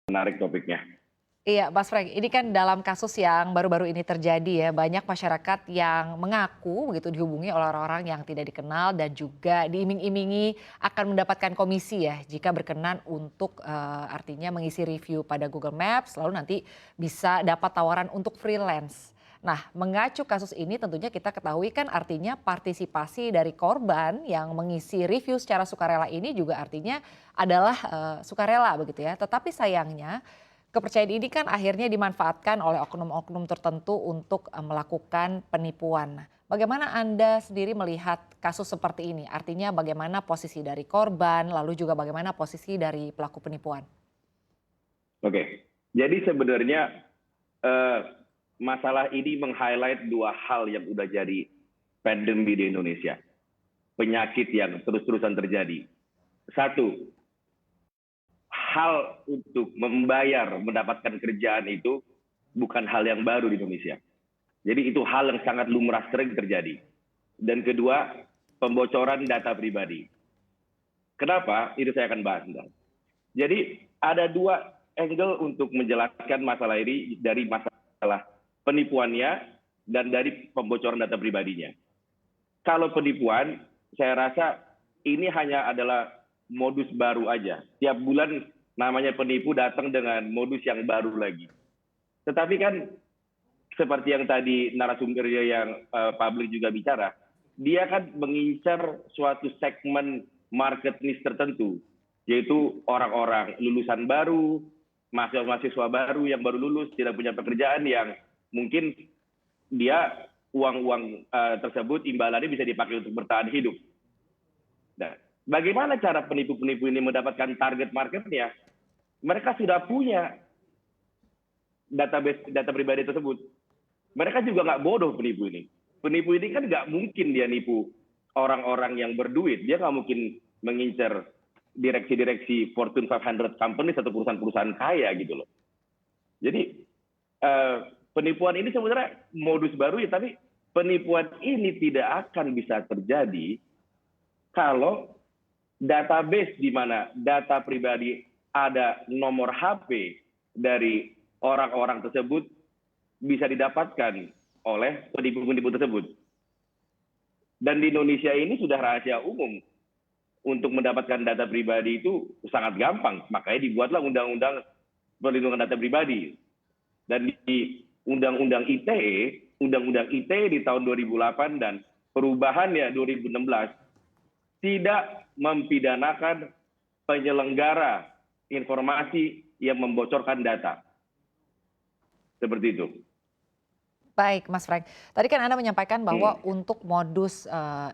Menarik topiknya. Iya, Mas Frank, ini kan dalam kasus yang baru-baru ini terjadi ya, banyak masyarakat yang mengaku begitu dihubungi oleh orang-orang yang tidak dikenal dan juga diiming-imingi akan mendapatkan komisi ya jika berkenan untuk artinya mengisi review pada Google Maps, lalu nanti bisa dapat tawaran untuk freelance. Nah, mengacu kasus ini tentunya kita ketahui kan artinya partisipasi dari korban yang mengisi review secara sukarela ini juga artinya adalah sukarela begitu ya. Tetapi sayangnya kepercayaan ini kan akhirnya dimanfaatkan oleh oknum-oknum tertentu untuk melakukan penipuan. Nah, bagaimana Anda sendiri melihat kasus seperti ini? Artinya bagaimana posisi dari korban, lalu juga bagaimana posisi dari pelaku penipuan? Oke, jadi sebenarnya eh, masalah ini meng-highlight dua hal yang udah jadi pandemi di Indonesia. Penyakit yang terus-terusan terjadi. Satu, hal untuk membayar mendapatkan kerjaan itu bukan hal yang baru di Indonesia. Jadi itu hal yang sangat lumrah sering terjadi. Dan kedua, pembocoran data pribadi. Kenapa? Itu saya akan bahas. Jadi ada dua angle untuk menjelaskan masalah ini, dari masalah penipuannya dan dari pembocoran data pribadinya. Kalau penipuan, saya rasa ini hanya adalah modus baru aja. Tiap bulan namanya penipu datang dengan modus yang baru lagi. Tetapi kan seperti yang tadi narasumbernya yang publik juga bicara, dia kan mengincar suatu segmen market niche tertentu, yaitu orang-orang lulusan baru, mahasiswa baru yang baru lulus, tidak punya pekerjaan, yang mungkin dia uang-uang tersebut imbalannya bisa dipakai untuk bertahan hidup. Nah, bagaimana cara penipu-penipu ini mendapatkan target marketnya? Mereka sudah punya database data pribadi tersebut. Mereka juga nggak bodoh penipu ini. Penipu ini kan nggak mungkin dia nipu orang-orang yang berduit. Dia nggak mungkin mengincar direksi-direksi Fortune 500 company atau perusahaan-perusahaan kaya gitu loh. Jadi penipuan ini sebenarnya modus baru ya, tapi penipuan ini tidak akan bisa terjadi kalau database di mana data pribadi ada nomor HP dari orang-orang tersebut bisa didapatkan oleh penipu-penipu tersebut. Dan di Indonesia ini sudah rahasia umum. Untuk mendapatkan data pribadi itu sangat gampang. Makanya dibuatlah Undang-Undang Perlindungan Data Pribadi. Dan di Undang-Undang ITE, Undang-Undang ITE di tahun 2008 dan perubahannya 2016, tidak mempidanakan penyelenggara informasi yang membocorkan data. Seperti itu. Baik, Mas Frank. Tadi kan Anda menyampaikan bahwa untuk modus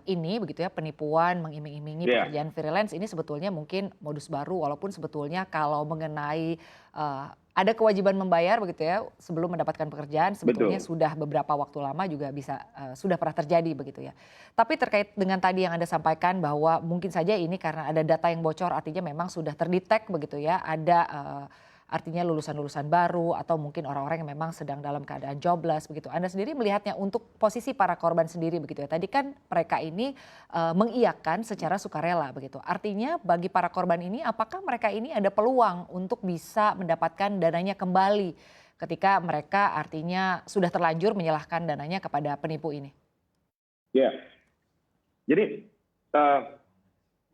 ini begitu ya, penipuan, mengiming-imingi Ya, pekerjaan freelance ini sebetulnya mungkin modus baru, walaupun sebetulnya kalau mengenai ada kewajiban membayar begitu ya sebelum mendapatkan pekerjaan sebetulnya betul. sudah beberapa waktu lama juga bisa sudah pernah terjadi begitu ya. Tapi terkait dengan tadi yang Anda sampaikan bahwa mungkin saja ini karena ada data yang bocor artinya memang sudah terdetek begitu ya, ada artinya lulusan-lulusan baru atau mungkin orang-orang yang memang sedang dalam keadaan jobless begitu. Anda sendiri melihatnya untuk posisi para korban sendiri begitu ya. Tadi kan mereka ini mengiyakan secara sukarela begitu. Artinya bagi para korban ini apakah mereka ini ada peluang untuk bisa mendapatkan dananya kembali ketika mereka artinya sudah terlanjur menyalahkan dananya kepada penipu ini? Ya, jadi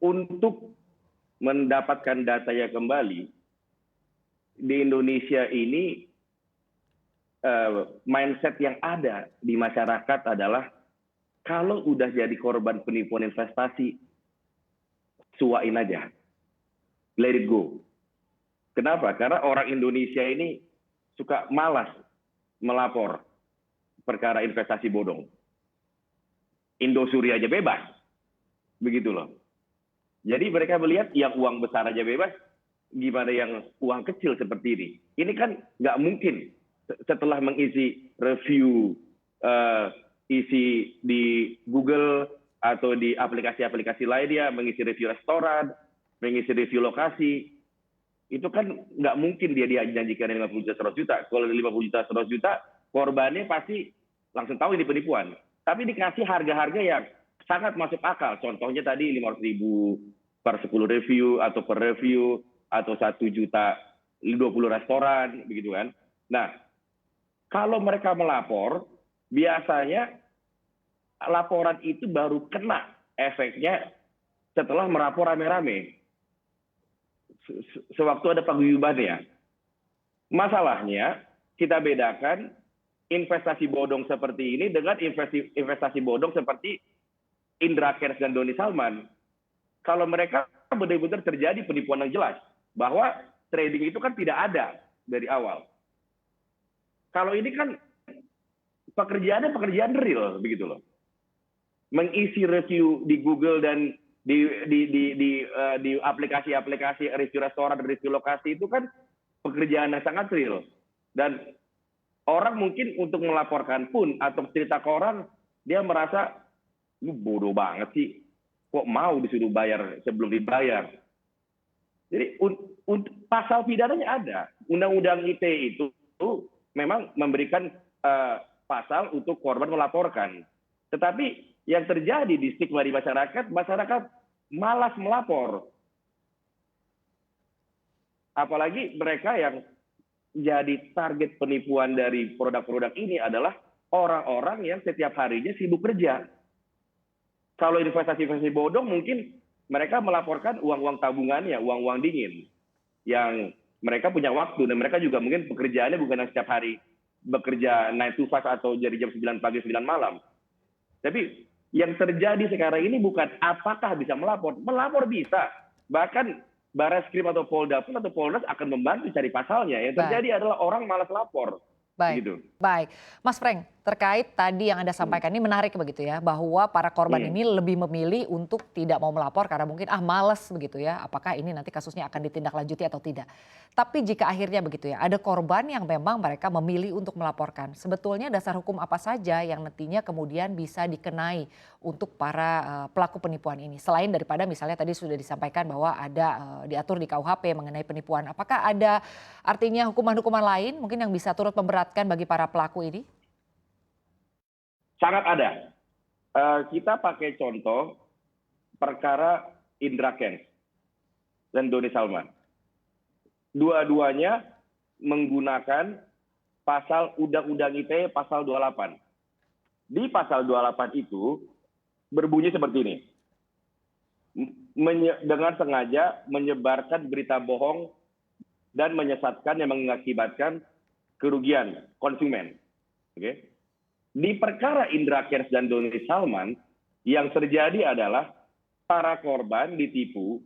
untuk mendapatkan datanya kembali, di Indonesia ini mindset yang ada di masyarakat adalah kalau udah jadi korban penipuan investasi, suain aja, let it go. Kenapa? Karena orang Indonesia ini suka malas melapor perkara investasi bodong. Indosuri aja bebas, begitu loh. Jadi mereka melihat yang uang besar aja bebas, gimana yang uang kecil seperti ini. Ini kan nggak mungkin setelah mengisi review, isi di Google atau di aplikasi-aplikasi lainnya, mengisi review restoran, mengisi review lokasi, itu kan nggak mungkin dia dijanjikan 50 juta 100 juta. Kalau 50 juta 100 juta, korbannya pasti langsung tahu ini penipuan. Tapi dikasih harga-harga yang sangat masuk akal. Contohnya tadi 500.000 per 10 review atau per review atau 1 juta 20 restoran, begitu kan. Nah, kalau mereka melapor, biasanya laporan itu baru kena efeknya setelah melapor rame-rame. Sewaktu ada paguyubannya. Masalahnya, kita bedakan investasi bodong seperti ini dengan investasi bodong seperti Indra Kents dan Doni Salman. Kalau mereka benar-benar terjadi penipuan yang jelas, bahwa trading itu kan tidak ada dari awal. Kalau ini kan pekerjaannya pekerjaan real, begitu loh. Mengisi review di Google dan di aplikasi-aplikasi review restoran dan review lokasi itu kan pekerjaan yang sangat real. Dan orang mungkin untuk melaporkan pun atau cerita ke orang, dia merasa, lu bodoh banget sih, kok mau disuruh bayar sebelum dibayar. Jadi pasal pidananya ada. Undang-undang ITE itu memang memberikan pasal untuk korban melaporkan. Tetapi yang terjadi di stigma di masyarakat malas melapor. Apalagi mereka yang jadi target penipuan dari produk-produk ini adalah orang-orang yang setiap harinya sibuk kerja. Kalau investasi-investasi bodong mungkin mereka melaporkan uang-uang tabungannya, uang-uang dingin. Yang mereka punya waktu dan mereka juga mungkin pekerjaannya bukan yang setiap hari bekerja 9 to 5 atau dari jam 9 pagi 9 malam. Tapi yang terjadi sekarang ini bukan apakah bisa melapor. Melapor bisa. Bahkan Barreskrim atau Polda pun atau Polres akan membantu cari pasalnya. Yang terjadi adalah orang malas lapor. Baik, Gitu. baik. Mas Frank, terkait tadi yang Anda sampaikan ini menarik begitu ya, bahwa para korban ini lebih memilih untuk tidak mau melapor karena mungkin malas begitu ya, apakah ini nanti kasusnya akan ditindaklanjuti atau tidak. Tapi jika akhirnya begitu ya, ada korban yang memang mereka memilih untuk melaporkan. Sebetulnya dasar hukum apa saja yang nantinya kemudian bisa dikenai untuk para pelaku penipuan ini? Selain daripada misalnya tadi sudah disampaikan bahwa ada diatur di KUHP mengenai penipuan. Apakah ada artinya hukuman-hukuman lain mungkin yang bisa turut memberatkan bagi para pelaku ini? Sangat ada. Kita pakai contoh perkara Indra Kents dan Doni Salman. Dua-duanya menggunakan pasal Undang-Undang ITE pasal 28. Di pasal 28 itu berbunyi seperti ini. Dengan sengaja menyebarkan berita bohong dan menyesatkan yang mengakibatkan kerugian konsumen. Oke. Di perkara Indra Kents dan Doni Salman, yang terjadi adalah para korban ditipu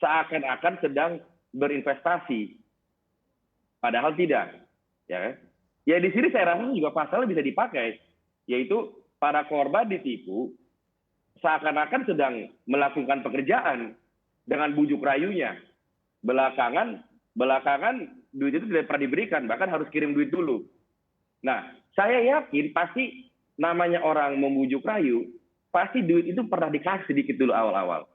seakan-akan sedang berinvestasi. Padahal tidak. Ya di sini saya rasa juga pasalnya bisa dipakai. Yaitu para korban ditipu seakan-akan sedang melakukan pekerjaan dengan bujuk rayunya. Belakangan duit itu tidak pernah diberikan, bahkan harus kirim duit dulu. Nah, saya yakin pasti namanya orang membujuk rayu, pasti duit itu pernah dikasih sedikit dulu awal-awal.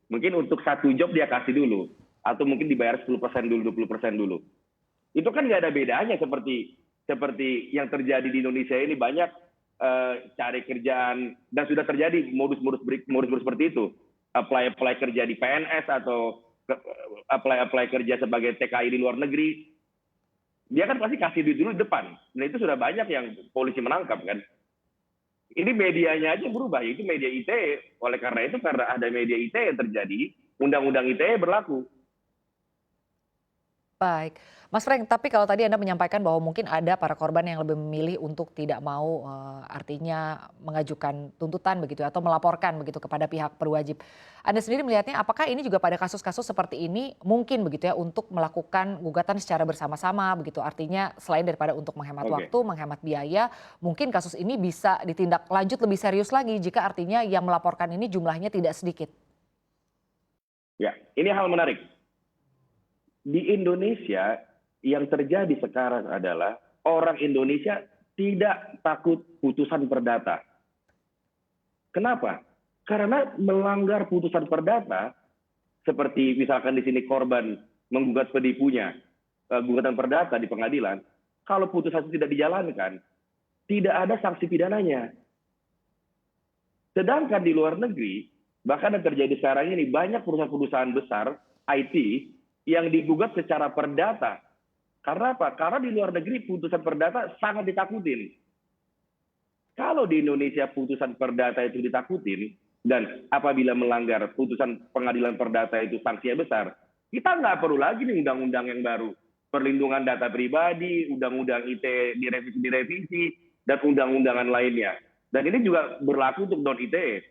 Mungkin untuk satu job dia kasih dulu, atau mungkin dibayar 10% dulu, 20% dulu. Itu kan nggak ada bedanya seperti yang terjadi di Indonesia ini, banyak cari kerjaan, dan sudah terjadi modus-modus seperti itu. Apply kerja di PNS atau apply kerja sebagai TKI di luar negeri. Dia kan pasti kasih duit dulu di depan. Nah itu sudah banyak yang polisi menangkap kan. Ini medianya aja berubah, itu media ITE. Oleh karena itu, karena ada media ITE yang terjadi, undang-undang ITE berlaku. Baik, Mas Frank, tapi kalau tadi Anda menyampaikan bahwa mungkin ada para korban yang lebih memilih untuk tidak mau artinya mengajukan tuntutan begitu atau melaporkan begitu kepada pihak berwajib. Anda sendiri melihatnya apakah ini juga pada kasus-kasus seperti ini mungkin begitu ya untuk melakukan gugatan secara bersama-sama begitu. Artinya selain daripada untuk menghemat waktu, menghemat biaya, mungkin kasus ini bisa ditindak lanjut lebih serius lagi jika artinya yang melaporkan ini jumlahnya tidak sedikit. Ya, ini hal menarik. Di Indonesia yang terjadi sekarang adalah orang Indonesia tidak takut putusan perdata. Kenapa? Karena melanggar putusan perdata, seperti misalkan di sini korban menggugat penipunya, gugatan perdata di pengadilan, kalau putusan itu tidak dijalankan, tidak ada sanksi pidananya. Sedangkan di luar negeri, bahkan yang terjadi sekarang ini, banyak perusahaan-perusahaan besar IT yang digugat secara perdata. Karena apa? Karena di luar negeri putusan perdata sangat ditakutin. Kalau di Indonesia putusan perdata itu ditakutin, dan apabila melanggar putusan pengadilan perdata itu sanksinya besar, kita nggak perlu lagi nih undang-undang yang baru. Perlindungan data pribadi, undang-undang ITE direvisi, dan undang-undangan lainnya. Dan ini juga berlaku untuk non-ITE.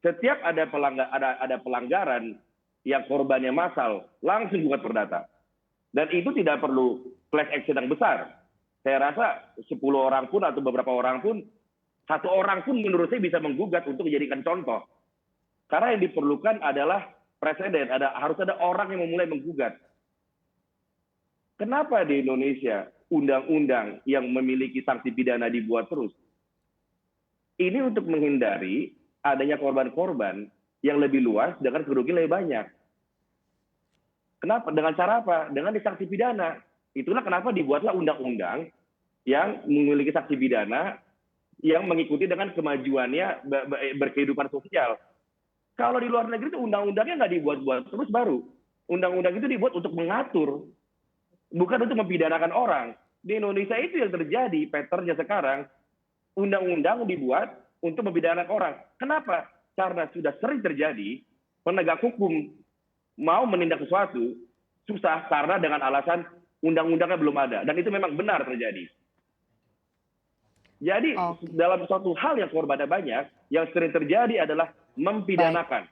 Setiap ada pelanggaran yang korbannya massal, langsung gugat perdata. Dan itu tidak perlu class action yang besar. Saya rasa 10 orang pun atau beberapa orang pun, 1 orang pun menurut saya bisa menggugat untuk dijadikan contoh. Karena yang diperlukan adalah presiden, harus ada orang yang memulai menggugat. Kenapa di Indonesia undang-undang yang memiliki sanksi pidana dibuat terus? Ini untuk menghindari adanya korban-korban yang lebih luas dengan kerugian lebih banyak. Kenapa? Dengan cara apa? Dengan sanksi pidana. Itulah kenapa dibuatlah undang-undang yang memiliki sanksi pidana yang mengikuti dengan kemajuannya berkehidupan sosial. Kalau di luar negeri itu undang-undangnya nggak dibuat-buat terus baru. Undang-undang itu dibuat untuk mengatur, bukan untuk mempidanakan orang. Di Indonesia itu yang terjadi, patternnya sekarang, undang-undang dibuat untuk mempidanakan orang. Kenapa? Karena sudah sering terjadi, penegak hukum mau menindak sesuatu, susah karena dengan alasan undang-undangnya belum ada. Dan itu memang benar terjadi. Jadi dalam suatu hal yang korbannya banyak, yang sering terjadi adalah mempidanakan.